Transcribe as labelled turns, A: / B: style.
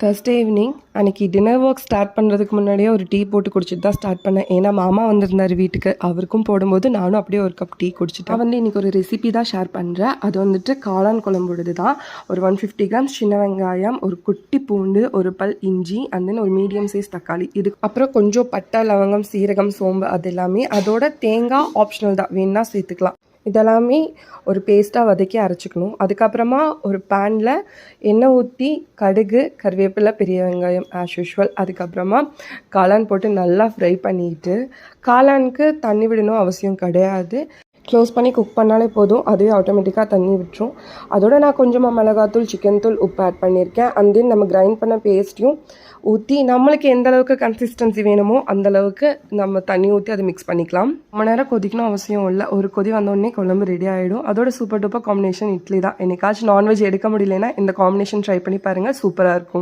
A: Thursday evening அன்றைக்கி dinner work start பண்ணுறதுக்கு முன்னாடியே ஒரு டீ போட்டு குடிச்சிட்டு தான் ஸ்டார்ட் பண்ணேன். ஏன்னா மாமா வந்திருந்தார் வீட்டுக்கு, அவருக்கும் போடும்போது நானும் அப்படியே ஒரு கப் டீ குடிச்சிட்டேன். நான் இன்றைக்கி ஒரு ரெசிபி தான் ஷேர் பண்ணுறேன். அது வந்துட்டு காளான் குழம்புடுது தான். ஒரு 150 கிராம்ஸ் சின்ன வெங்காயம், ஒரு குட்டி பூண்டு, ஒரு பல் இஞ்சி, அண்ட் தென் ஒரு மீடியம் சைஸ் தக்காளி, இது அப்புறம் கொஞ்சம் பட்டை, லவங்கம், சீரகம், சோம்பு, அது எல்லாமே. அதோட தேங்காய் ஆப்ஷனல் தான், வேணுன்னா சேர்த்துக்கலாம். இதெல்லாமே ஒரு பேஸ்ட்டாக வதக்கி அரைச்சிக்கணும். அதுக்கப்புறமா ஒரு பேனில் எண்ணெய் ஊற்றி கடுகு, கருவேப்பிலை, பெரிய வெங்காயம் ஆஸ் யூஷுவல், அதுக்கப்புறமா காளான் போட்டு நல்லா ஃப்ரை பண்ணிட்டு, காளானுக்கு தண்ணி விடணும் அவசியம் கிடையாது. க்ளோஸ் பண்ணி குக் பண்ணாலே போதும், அதுவே ஆட்டோமேட்டிக்காக தண்ணி விட்டுரும். அதோட நான் கொஞ்சமாக மிளகாத்தூள், சிக்கன் தூள், உப்பு ஆட் பண்ணியிருக்கேன். அண்ட் தென் நம்ம கிரைண்ட் பண்ண பேஸ்ட்டையும் ஊற்றி நம்மளுக்கு எந்த அளவுக்கு கன்சிஸ்டன்சி வேணுமோ அந்தளவுக்கு நம்ம தண்ணி ஊற்றி அதை மிக்ஸ் பண்ணிக்கலாம். ரொம்ப நேரம் கொதிக்கணும் அவசியம் இல்லை. ஒரு கொதி வந்தோடனே குழம்பு ரெடி ஆகிடும். அதோட சூப்பர் டூப்பர் காம்பினேஷன் இட்லி தான். என்னைக்காச்சும் நான்வெஜ் எடுக்க முடியலன்னா இந்த காம்பினேஷன் ட்ரை பண்ணி பாருங்கள், சூப்பராக இருக்கும்.